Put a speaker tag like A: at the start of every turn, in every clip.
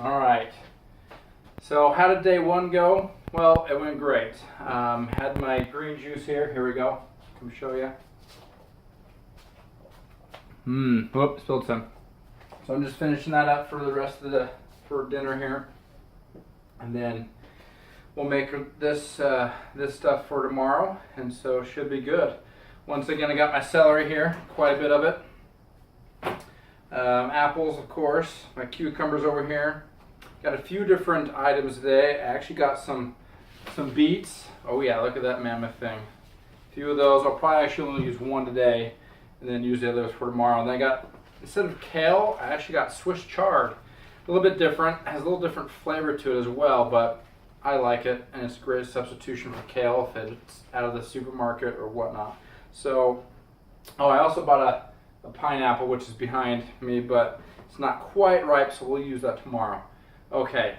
A: All right. So how did day one go? Well, it went great. Had my green juice here. Here we go. Come show you. Whoops, spilled some. So I'm just finishing that up for the rest of for dinner here, and then we'll make this this stuff for tomorrow, and so should be good. Once again, I got my celery here, quite a bit of it. Apples, of course. My cucumbers over here. Got a few different items today. I actually got some beets. Oh yeah, look at that mammoth thing. A few of those. I'll probably actually only use one today, and then use the others for tomorrow. And then I got, instead of kale, I actually got Swiss chard. A little bit different. Has a little different flavor to it as well, but I like it, and it's a great substitution for kale if it's out of the supermarket or whatnot. So, oh, I also bought a pineapple, which is behind me, but it's not quite ripe, so we'll use that tomorrow. Okay,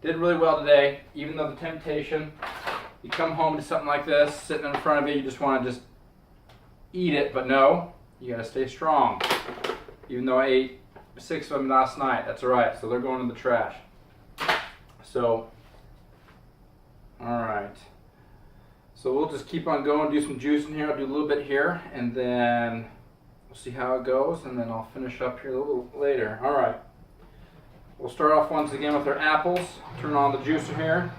A: did really well today, even though the temptation, you come home to something like this, sitting in front of you, you just want to just eat it, but no, you got to stay strong. Even though I ate 6 of them last night, that's all right, so they're going in the trash. So, all right. So we'll just keep on going, do some juicing here. I'll do a little bit here, and then we'll see how it goes, and then I'll finish up here a little later. All right. We'll start off once again with our apples. Turn on the juicer here.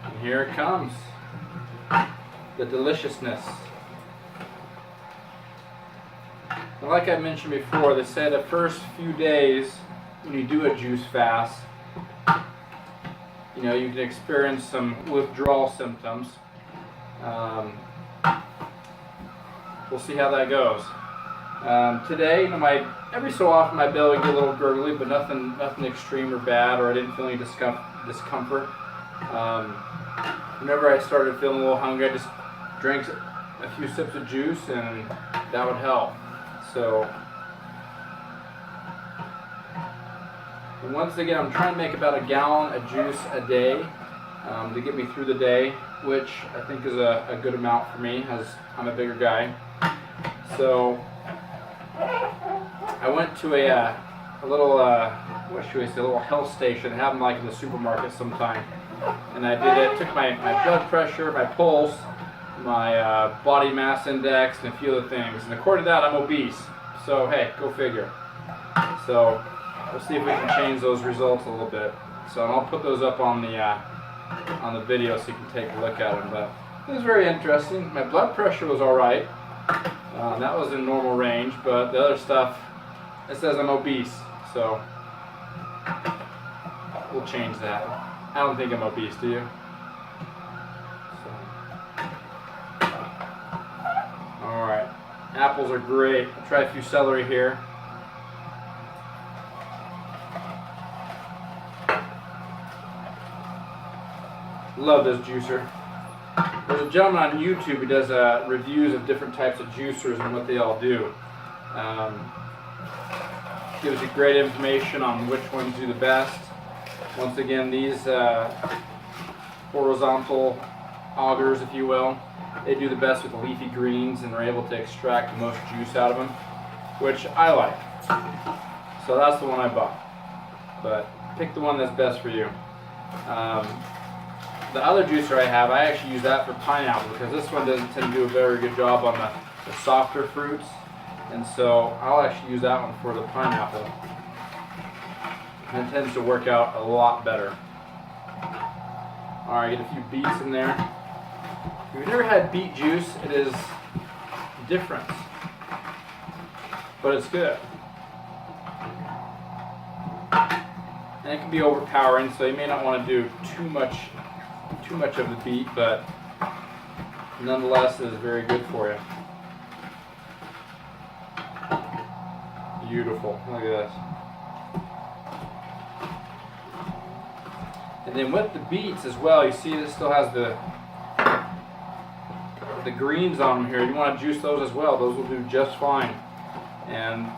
A: And here it comes. The deliciousness. And like I mentioned before, they say the first few days when you do a juice fast, you know, you can experience some withdrawal symptoms. We'll see how that goes. Today, you know, every so often my belly would get a little gurgly, but nothing extreme or bad, or I didn't feel any discomfort. Whenever I started feeling a little hungry, I just drank a few sips of juice, and that would help. So, and once again, I'm trying to make about a gallon of juice a day to get me through the day, which I think is a good amount for me, as I'm a bigger guy. So, I went to a little, what should we say, a little health station. They have them like in the supermarket sometime. And I did it, took my blood pressure, my pulse, my body mass index, and a few other things. And according to that, I'm obese. So, hey, go figure. So, we'll see if we can change those results a little bit. So, and I'll put those up on the video so you can take a look at them. But it was very interesting. My blood pressure was all right. That was in normal range, but the other stuff, it says I'm obese, so we'll change that. I don't think I'm obese, do you? So. Alright, apples are great. I'll try a few celery here. Love this juicer. There's a gentleman on YouTube who does reviews of different types of juicers and what they all do. Gives you great information on which ones do the best. Once again, these horizontal augers, if you will, they do the best with leafy greens and are able to extract the most juice out of them, which I like. So that's the one I bought. But pick the one that's best for you. The other juicer I have, I actually use that for pineapple because this one doesn't tend to do a very good job on the softer fruits. And so I'll actually use that one for the pineapple. And it tends to work out a lot better. Alright, get a few beets in there. If you've never had beet juice, it is different. But it's good. And it can be overpowering, so you may not want to do too much of the beet, but nonetheless it is very good for you. Beautiful. Look at this. And then with the beets as well, you see this still has the greens on them here. You want to juice those as well. Those will do just fine. And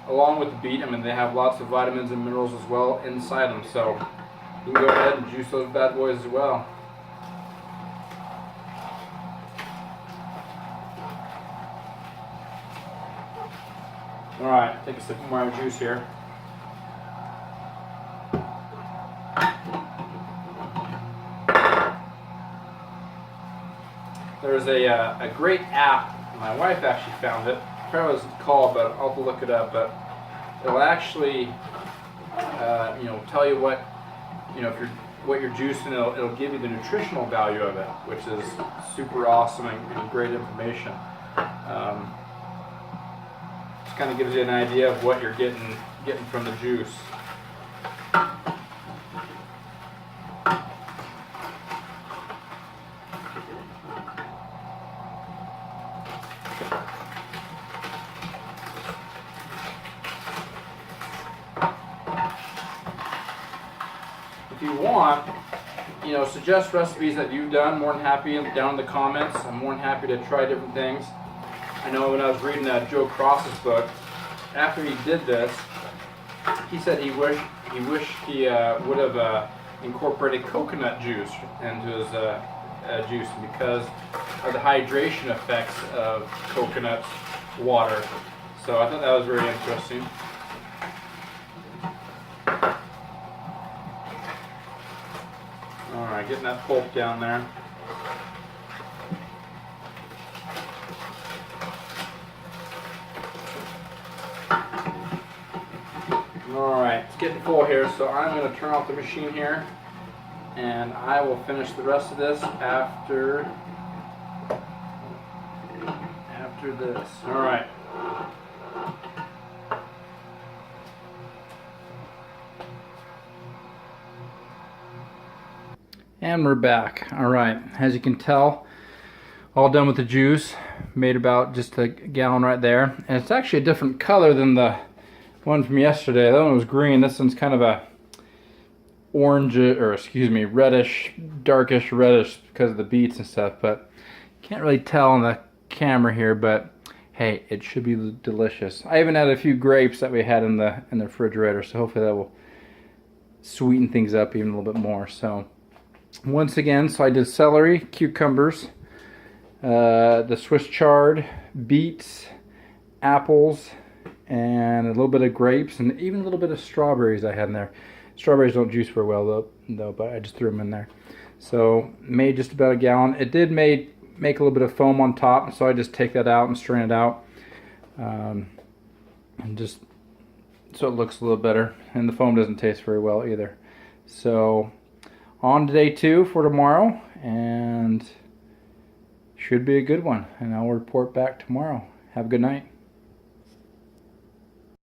A: along with the beet, I mean, they have lots of vitamins and minerals as well inside them. So you can go ahead and juice those bad boys as well. All right, take a sip of my juice here. There's a great app. My wife actually found it. I forgot what it's called, but I'll have to look it up. But it'll actually, tell you what, what you're juicing. It'll give you the nutritional value of it, which is super awesome and great information. Just kind of gives you an idea of what you're getting from the juice. If you want, suggest recipes that you've done. More than happy down in the comments. I'm more than happy to try different things. I know when I was reading Joe Cross's book, after he did this, he said he wished he would have incorporated coconut juice into his juice because of the hydration effects of coconut water. So I thought that was very interesting. Alright, getting that pulp down there. Alright, it's getting full here, so I'm going to turn off the machine here, and I will finish the rest of this after this. Alright. And we're back. Alright, as you can tell, all done with the juice. Made about just a gallon right there. And it's actually a different color than the one from yesterday. That one was green. This one's kind of a reddish, darkish reddish because of the beets and stuff. But can't really tell on the camera here, but hey, it should be delicious. I even had a few grapes that we had in the refrigerator, so hopefully that will sweeten things up even a little bit more. So once again, so I did celery, cucumbers, the Swiss chard, beets, apples, and a little bit of grapes, and even a little bit of strawberries I had in there. Strawberries don't juice very well though, but I just threw them in there. So made just about a gallon. It did make a little bit of foam on top, so I just take that out and strain it out, and just so it looks a little better. And the foam doesn't taste very well either. So on to day 2 for tomorrow, and should be a good one. And I'll report back tomorrow. Have a good night.